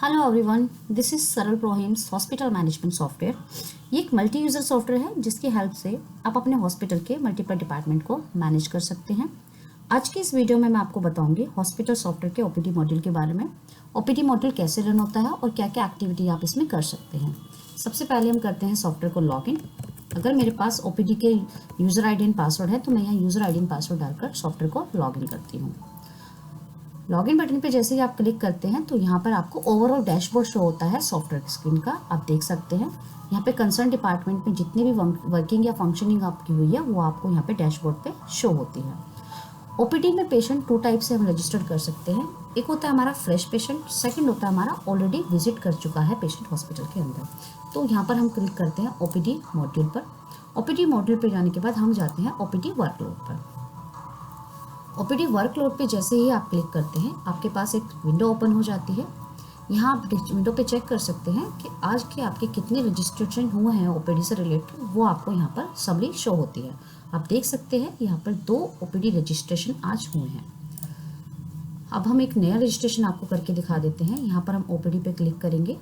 Hello everyone, this is सरल प्रोहिम्स hospital management software. ये एक मल्टी यूज़र सॉफ्टवेयर है जिसकी हेल्प से आप अपने हॉस्पिटल के मल्टीपल डिपार्टमेंट को मैनेज कर सकते हैं। आज की इस वीडियो में मैं आपको बताऊंगी हॉस्पिटल सॉफ्टवेयर के ओपीडी मॉड्यूल के बारे में। ओपीडी मॉड्यूल कैसे रन होता है और क्या क्या एक्टिविटी आप इसमें कर सकते हैं। सबसे पहले हम करते हैं सॉफ्टवेयर को लॉगिन। अगर मेरे पास ओपीडी के user I D and password है तो मैं यहाँ user I D and password डालकर सॉफ्टवेयर को लॉगिन करती हूँ। लॉगिन बटन पे जैसे ही आप क्लिक करते हैं तो यहाँ पर आपको ओवरऑल डैशबोर्ड शो होता है सॉफ्टवेयर स्क्रीन का। आप देख सकते हैं यहाँ पे कंसर्न डिपार्टमेंट में जितनी भी वर्किंग या फंक्शनिंग आपकी हुई है वो आपको यहाँ पे डैशबोर्ड पे शो होती है। ओपीडी में पेशेंट 2 टाइप से हम रजिस्टर कर सकते हैं। एक होता है हमारा फ्रेश पेशेंट, सेकंड होता है हमारा ऑलरेडी विजिट कर चुका है पेशेंट हॉस्पिटल के अंदर। तो यहाँ पर हम क्लिक करते हैं ओपीडी मॉड्यूल पर। ओपीडी मॉड्यूल पर जाने के बाद हम जाते हैं ओपीडी वर्कलोड पर। ओपीडी वर्कलोड पे जैसे ही आप क्लिक करते हैं आपके पास एक विंडो ओपन हो जाती है। यहाँ आप विंडो पे चेक कर सकते हैं कि आज के आपके कितने रजिस्ट्रेशन हुए हैं ओपीडी से रिलेटेड, वो आपको यहाँ पर समरी शो होती है। आप देख सकते हैं यहाँ पर 2 ओपीडी रजिस्ट्रेशन आज हुए हैं। अब हम एक नया रजिस्ट्रेशन आपको करके दिखा देते हैं। यहाँ पर हम ओपीडी पे क्लिक करेंगे।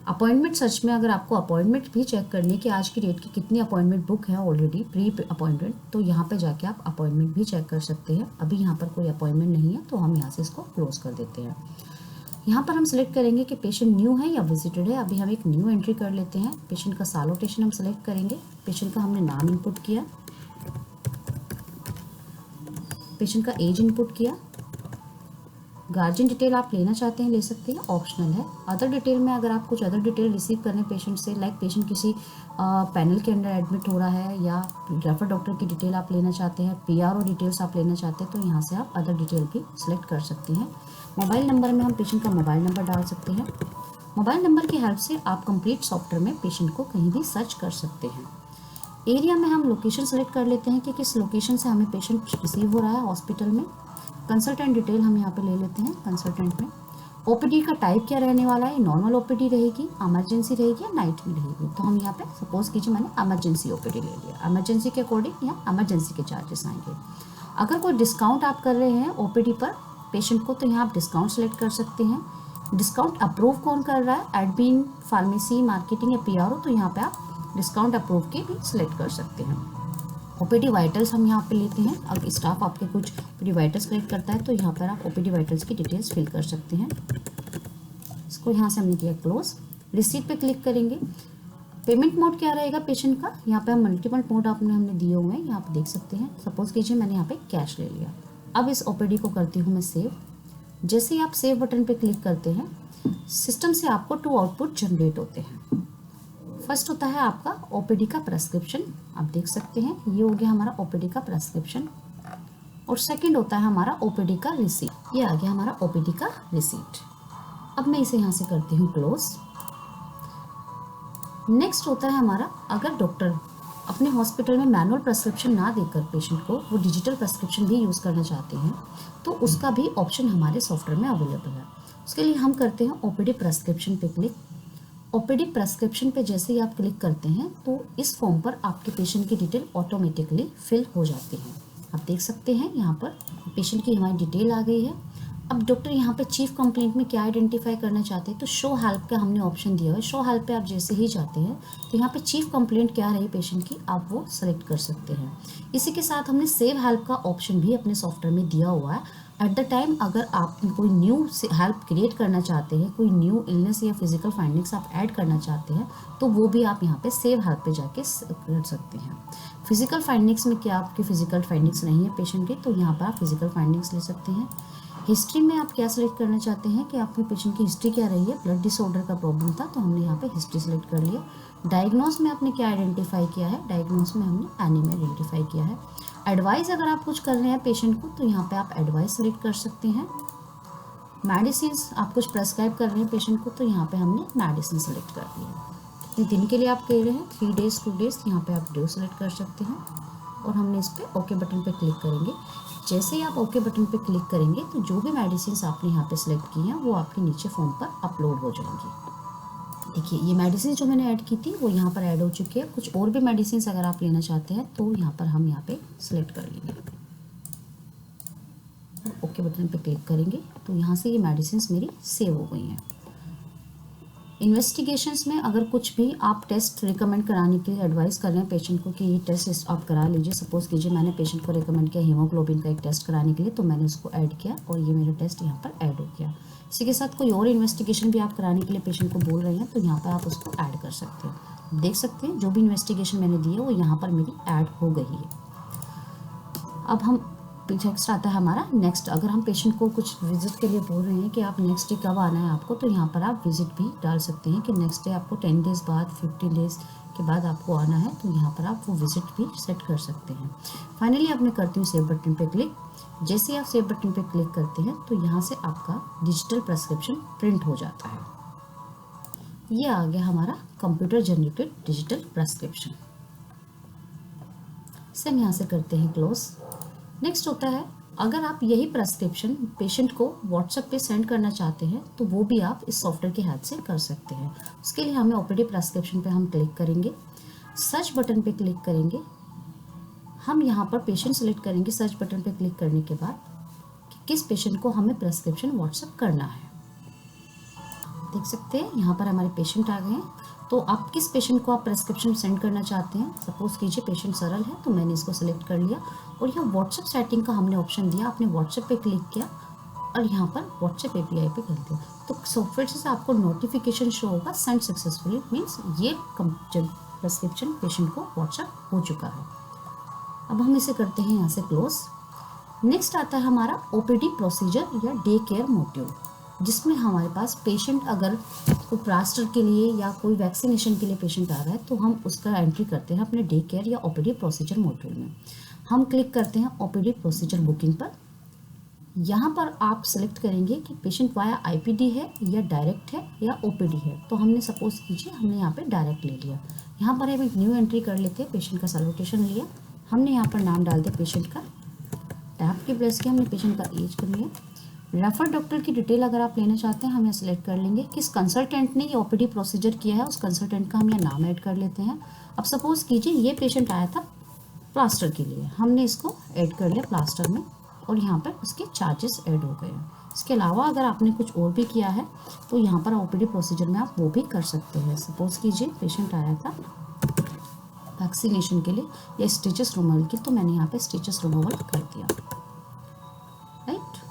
अपॉइंटमेंट सर्च में अगर आपको अपॉइंटमेंट भी चेक करनी कि आज की डेट की कितनी अपॉइंटमेंट बुक है ऑलरेडी प्री अपॉइंटमेंट, तो यहाँ पे जाके आप अपॉइंटमेंट भी चेक कर सकते हैं। अभी यहाँ पर कोई अपॉइंटमेंट नहीं है तो हम यहाँ से इसको क्लोज कर देते हैं। यहाँ पर हम सिलेक्ट करेंगे कि पेशेंट न्यू है या विजिटेड है। अभी हम एक न्यू एंट्री कर लेते हैं। पेशेंट का सालोटेशन हम सेलेक्ट करेंगे। पेशेंट का हमने नाम इनपुट किया, पेशेंट का एज इनपुट किया। गार्जियन डिटेल आप लेना चाहते हैं ले सकते हैं, ऑप्शनल है। अदर डिटेल में अगर आप कुछ अदर डिटेल रिसीव करें पेशेंट से, लाइक पेशेंट किसी पैनल के अंदर एडमिट हो रहा है या रेफर डॉक्टर की डिटेल आप लेना चाहते हैं, पीआरओ डिटेल्स आप लेना चाहते हैं, तो यहाँ से आप अदर डिटेल भी सिलेक्ट कर सकते हैं। मोबाइल नंबर में हम पेशेंट का मोबाइल नंबर डाल सकते हैं। मोबाइल नंबर की हेल्प से आप कंप्लीट सॉफ्टवेयर में पेशेंट को कहीं भी सर्च कर सकते हैं। एरिया में हम लोकेशन सेलेक्ट कर लेते हैं कि किस लोकेशन से हमें पेशेंट रिसीव हो रहा है हॉस्पिटल में। कंसल्टेंट डिटेल हम यहाँ पे ले लेते हैं। कंसल्टेंट में ओपीडी का टाइप क्या रहने वाला है, नॉर्मल ओपीडी रहेगी, इमरजेंसी रहेगी या नाइट में रहेगी। तो हम यहाँ पे सपोज कीजिए मैंने इमरजेंसी ओपीडी ले लिया। इमरजेंसी के अकॉर्डिंग यहाँ इमरजेंसी के चार्जेस आएंगे। अगर कोई डिस्काउंट आप कर रहे हैं ओपीडी पर पेशेंट को तो यहाँ आप डिस्काउंट सेलेक्ट कर सकते हैं। डिस्काउंट अप्रूव कौन कर रहा है, एडमिन, फार्मेसी, मार्केटिंग या पीआरओ, तो यहाँ पे आप डिस्काउंट अप्रूव के भी सिलेक्ट कर सकते हैं। ओपीडी वाइटल्स हम यहाँ पे लेते हैं। अगर स्टाफ आपके कुछ ओपीडी वाइटल्स कलेक्ट करता है तो यहाँ पर आप ओपीडी वाइटल्स की डिटेल्स फिल कर सकते हैं। इसको यहाँ से हमने किया क्लोज। रिसीट पे क्लिक करेंगे। पेमेंट मोड क्या रहेगा पेशेंट का, यहाँ पे हम मल्टीपल मोड हमने दिए हुए हैं, यहाँ पे देख सकते हैं। सपोज कीजिए मैंने यहाँ पे कैश ले लिया। अब इस ओपीडी को करती हूँ मैं सेव। जैसे ही आप सेव बटन पे क्लिक करते हैं सिस्टम से आपको 2 आउटपुट जनरेट होते हैं। फर्स्ट होता है आपका ओपीडी का प्रेस्क्रिप्शन, आप देख सकते हैं ये हो गया हमारा ओपीडी का प्रेस्क्रिप्शन। और सेकंड होता है हमारा ओपीडी का रिसीट, ये आ गया हमारा ओपीडी का रिसीट। अब मैं इसे यहाँ से करती हूँ क्लोज। नेक्स्ट होता है हमारा, अगर डॉक्टर अपने हॉस्पिटल में मैनुअल प्रेस्क्रिप्शन ना देकर पेशेंट को वो डिजिटल प्रेस्क्रिप्शन भी यूज़ करना चाहते हैं तो उसका भी ऑप्शन हमारे सॉफ्टवेयर में अवेलेबल है। उसके लिए हम करते हैं ओपीडी प्रेस्क्रिप्शन पे क्लिक। ओपीडी प्रेस्क्रिप्शन पे जैसे ही आप क्लिक करते हैं तो इस फॉर्म पर आपके पेशेंट की डिटेल ऑटोमेटिकली फिल हो जाती है। आप देख सकते हैं यहाँ पर पेशेंट की हमारी डिटेल आ गई है। अब डॉक्टर यहाँ पे चीफ कंप्लेंट में क्या आइडेंटिफाई करना चाहते हैं तो शो हेल्प का हमने ऑप्शन दिया है। शो हेल्प पे आप जैसे ही जाते हैं तो यहाँ पे चीफ कंप्लेंट क्या रही पेशेंट की आप वो सेलेक्ट कर सकते हैं। इसी के साथ हमने सेव हेल्प का ऑप्शन भी अपने सॉफ्टवेयर में दिया हुआ है। एट द टाइम अगर आप कोई न्यू हेल्प क्रिएट करना चाहते हैं, कोई न्यू इलनेस या फिजिकल फाइंडिंग्स आप ऐड करना चाहते हैं तो वो भी आप यहाँ पे सेव हेल्प पे जाके कर सकते हैं। फिजिकल फाइंडिंग्स में क्या आपकी फिजिकल फाइंडिंग्स नहीं है पेशेंट की तो यहाँ पर आप फिजिकल फाइंडिंग्स ले सकते हैं। हिस्ट्री में आप क्या सिलेक्ट करना चाहते हैं कि आपके पेशेंट की हिस्ट्री क्या रही है, ब्लड डिसऑर्डर का प्रॉब्लम था तो हमने यहाँ पे हिस्ट्री सेलेक्ट कर लिया। डायग्नोस में आपने क्या आइडेंटिफाई किया है, डायग्नोस में हमने एनीमिया आइडेंटिफाई किया है। एडवाइस अगर आप कुछ कर रहे हैं पेशेंट को तो यहाँ पे आप एडवाइस सेलेक्ट कर सकते हैं। मेडिसिन आप कुछ प्रेस्क्राइब कर रहे हैं पेशेंट को तो यहाँ पे हमने मेडिसिन सेलेक्ट कर दिया। कितने दिन के लिए आप कह रहे हैं, 3 डेज 2 डेज, यहाँ पे आप डे सेलेक्ट कर सकते हैं। और हमने इस पर ओके बटन पे क्लिक करेंगे। जैसे ही आप ओके बटन पे क्लिक करेंगे तो जो भी मेडिसिन आपने यहाँ पे सिलेक्ट की हैं वो आपके नीचे फॉर्म पर अपलोड हो जाएंगी। देखिए ये मेडिसिन जो मैंने ऐड की थी वो यहाँ पर ऐड हो चुकी है। कुछ और भी मेडिसिन अगर आप लेना चाहते हैं तो यहाँ पर हम यहाँ पे सिलेक्ट कर लेंगे। ओके बटन पे क्लिक करेंगे तो यहाँ से ये मेडिसिन मेरी सेव हो गई हैं। इन्वेस्टिगेशंस में अगर कुछ भी आप टेस्ट रिकमेंड कराने के लिए एडवाइस कर रहे हैं पेशेंट को कि ये टेस्ट आप करा लीजिए, सपोज कीजिए मैंने पेशेंट को रिकमेंड किया हीमोग्लोबिन का एक टेस्ट कराने के लिए, तो मैंने उसको ऐड किया और ये मेरा टेस्ट यहाँ पर ऐड हो गया। इसी के साथ कोई और इन्वेस्टिगेशन भी आप कराने के लिए पेशेंट को बोल रहे हैं तो यहाँ पर आप उसको ऐड कर सकते हैं। देख सकते हैं जो भी इन्वेस्टिगेशन मैंने दी है वो यहाँ पर मेरी ऐड हो गई है। अब हम नेक्स्ट आता है हमारा नेक्स्ट। अगर हम पेशेंट को कुछ विजिट के लिए बोल रहे हैं कि आप नेक्स्ट डे कब आना है आपको, तो यहाँ पर आप विजिट भी डाल सकते हैं कि नेक्स्ट डे आपको 10 डेज़ बाद 15 डेज़ के बाद आपको आना है, तो यहाँ पर आप वो विजिट भी सेट कर सकते हैं। फाइनली अब मैं करती हूँ सेव बटन पे क्लिक। जैसे ही आप सेव बटन पे क्लिक करते हैं तो यहाँ से आपका डिजिटल प्रेस्क्रिप्शन प्रिंट हो जाता है। ये आ गया हमारा कंप्यूटर जनरेटेड डिजिटल प्रेस्क्रिप्शन। इसे हम यहाँ से करते हैं क्लोज। नेक्स्ट होता है, अगर आप यही प्रेस्क्रिप्शन पेशेंट को व्हाट्सएप पे सेंड करना चाहते हैं तो वो भी आप इस सॉफ्टवेयर की हेल्प से कर सकते हैं। उसके लिए हमें ओपीडी प्रेस्क्रिप्शन पे हम क्लिक करेंगे, सर्च बटन पे क्लिक करेंगे। हम यहाँ पर पेशेंट सेलेक्ट करेंगे सर्च बटन पे क्लिक करने के बाद कि किस पेशेंट को हमें प्रेस्क्रिप्शन व्हाट्सएप करना है। देख सकते हैं यहाँ पर हमारे पेशेंट आ गए हैं। तो आप किस पेशेंट को आप प्रेस्क्रिप्शन सेंड करना चाहते हैं, सपोज कीजिए पेशेंट सरल है तो मैंने इसको सेलेक्ट कर लिया और यहाँ व्हाट्सएप सेटिंग का हमने ऑप्शन दिया। आपने व्हाट्सएप पे क्लिक किया और यहाँ पर व्हाट्सएप एपीआई पे कर दिया तो सॉफ्टवेयर से आपको नोटिफिकेशन शो होगा सेंड सक्सेसफुली, मीन्स ये प्रेस्क्रिप्शन पेशेंट को व्हाट्सएप हो चुका है। अब हम इसे करते हैं यहाँ से क्लोज। नेक्स्ट आता है हमारा ओपीडी प्रोसीजर या डे केयर मॉड्यूल, जिसमें हमारे पास पेशेंट अगर कोई प्लास्टर के लिए या कोई वैक्सीनेशन के लिए पेशेंट आ रहा है तो हम उसका एंट्री करते हैं अपने डे केयर या ओपीडी प्रोसीजर मॉड्यूल में। हम क्लिक करते हैं ओपीडी प्रोसीजर बुकिंग पर। यहाँ पर आप सेलेक्ट करेंगे कि पेशेंट वाया आईपीडी है या डायरेक्ट है या ओपीडी है। तो हमने सपोज कीजिए हमने यहाँ पे डायरेक्ट ले लिया। यहाँ पर हम एक न्यू एंट्री कर लेते हैं, पेशेंट का सैल्यूटेशन लिया, हमने यहाँ पर नाम डाल दिया पेशेंट का, टैब की प्रेस किया, हमने पेशेंट का एज कर लिया। रेफर डॉक्टर की डिटेल अगर आप लेना चाहते हैं हम यहाँ सेलेक्ट कर लेंगे, किस कंसल्टेंट ने ये ओपीडी प्रोसीजर किया है उस कंसल्टेंट का हम यहाँ नाम ऐड कर लेते हैं। अब सपोज कीजिए ये पेशेंट आया था प्लास्टर के लिए, हमने इसको ऐड कर लिया प्लास्टर में और यहाँ पर उसके चार्जेस ऐड हो गए हैं। इसके अलावा अगर आपने कुछ और भी किया है तो यहाँ पर ओपीडी प्रोसीजर में आप वो भी कर सकते हैं। सपोज कीजिए पेशेंट आया था वैक्सीनेशन के लिए या स्टिचेस रिमूवल की, तो मैंने यहाँ पे स्टिचेस रिमूवल कर दिया। राइट,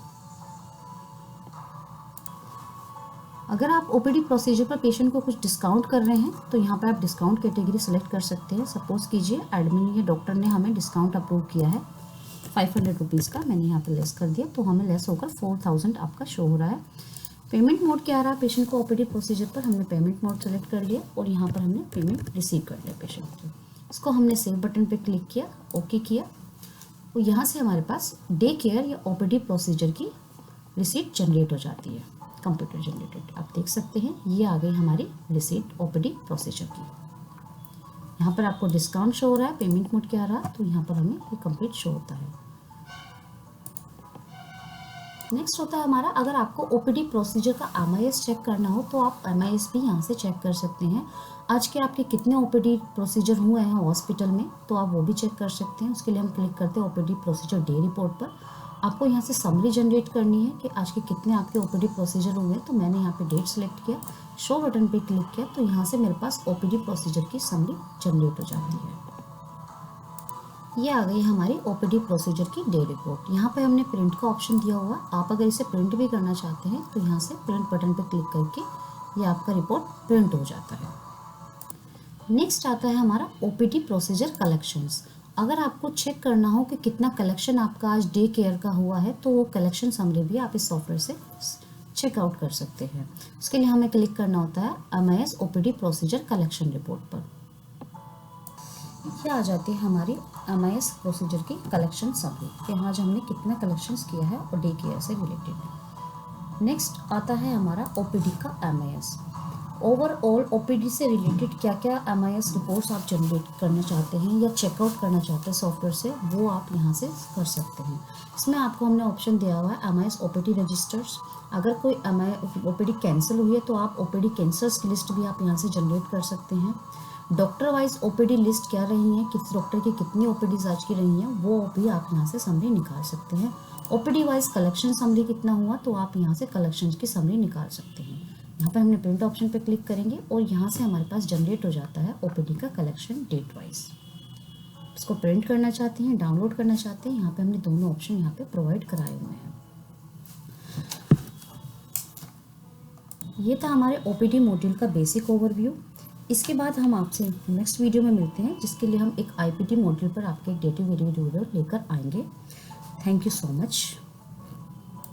अगर आप ओपीडी प्रोसीजर पर पेशेंट को कुछ डिस्काउंट कर रहे हैं तो यहाँ पर आप डिस्काउंट कैटेगरी सेलेक्ट कर सकते हैं। सपोज कीजिए एडमिन या डॉक्टर ने हमें डिस्काउंट अप्रूव किया है 500 रुपीज़ का, मैंने यहाँ पर लेस कर दिया तो हमें लेस होकर 4000 आपका शो हो रहा है। पेमेंट मोड क्या आ रहा है पेशेंट को ओपीडी प्रोसीजर पर, हमने पेमेंट मोड सेलेक्ट कर लिया और यहाँ पर हमने पेमेंट रिसीव कर लिया पेशेंट से। इसको हमने सेव बटन पे क्लिक किया, ओके किया और यहाँ से हमारे पास डे केयर या ओपीडी प्रोसीजर की रिसीट जनरेट हो जाती है, कंप्यूटर जनरेटेड। आप देख सकते हैं ये आ गई हमारी रिसीट ओपीडी प्रोसीजर की। यहाँ पर आपको डिस्काउंट शो हो रहा है, पेमेंट मोड क्या आ रहा है तो यहाँ पर हमें ये कंप्लीट शो होता है। नेक्स्ट होता है हमारा, अगर आपको ओपीडी प्रोसीजर का एमआईएस चेक करना हो तो आप एमआईएस भी यहाँ से चेक कर सकते हैं। आज के आपके कितने ओपीडी प्रोसीजर हुए हैं हॉस्पिटल में तो आप वो भी चेक कर सकते हैं। उसके लिए हम क्लिक करते हैं ओपीडी प्रोसीजर डे रिपोर्ट पर। आपको यहाँ से समरी जनरेट करनी है कि आज के कितने आपके ओपीडी प्रोसीजर हुए हैं, तो मैंने यहाँ पे डेट सेलेक्ट किया, शो बटन पे क्लिक किया तो यहाँ से मेरे पास ओपीडी प्रोसीजर की समरी जनरेट हो जाती है। ये आ गई हमारी ओपीडी प्रोसीजर की डे रिपोर्ट। यहाँ पे हमने प्रिंट का ऑप्शन दिया हुआ, आप अगर इसे प्रिंट भी करना चाहते हैं तो यहाँ से प्रिंट बटन पे क्लिक करके ये आपका रिपोर्ट प्रिंट हो जाता है। नेक्स्ट आता है हमारा ओपीडी प्रोसीजर कलेक्शंस। अगर आपको चेक करना हो कि कितना कलेक्शन आपका आज डे केयर का हुआ है तो वो कलेक्शन समरी भी आप इस सॉफ्टवेयर से चेकआउट कर सकते हैं। उसके लिए हमें क्लिक करना होता है MIS OPD procedure collection report पर। ये आ जाती है हमारी एमआईएस प्रोसीजर की कलेक्शन समरी कि आज हमने कितना कलेक्शंस किया है और डे केयर से रिलेटेड। नेक्स्ट आता है हमारा ओपीडी का एमआईएस। ओवरऑल ओपीडी से रिलेटेड क्या क्या एमआईएस रिपोर्ट्स आप जनरेट करना चाहते हैं या चेकआउट करना चाहते हैं सॉफ्टवेयर से, वो आप यहाँ से कर सकते हैं। इसमें आपको हमने ऑप्शन दिया हुआ है एमआईएस ओपीडी रजिस्टर्स। अगर कोई ओपीडी कैंसिल हुई है तो आप ओपीडी कैंसल्स की लिस्ट भी आप यहाँ से जनरेट कर सकते हैं। डॉक्टर वाइज ओपीडी लिस्ट क्या रही है, किस डॉक्टर की कितनी ओपीडीज आज की रही हैं, वो भी आप यहाँ से समरी निकाल सकते हैं। ओपीडी वाइज कलेक्शन समरी कितना हुआ तो आप यहाँ से कलेक्शन की समरी निकाल सकते हैं। यहाँ पर हमने प्रिंट ऑप्शन पे क्लिक करेंगे और यहाँ से हमारे पास जनरेट हो जाता है ओपीडी का कलेक्शन डेट वाइज। इसको प्रिंट करना चाहते हैं, डाउनलोड करना चाहते हैं, यहाँ पे हमने दोनों ऑप्शन यहाँ पे प्रोवाइड कराए हुए हैं। ये था हमारे ओपीडी मॉड्यूल का बेसिक ओवरव्यू। इसके बाद हम आपसे नेक्स्ट वीडियो में मिलते हैं, जिसके लिए हम एक आईपीटी मॉड्यूल पर आपके डेटिव वीडियो लेकर आएंगे। Thank you so much.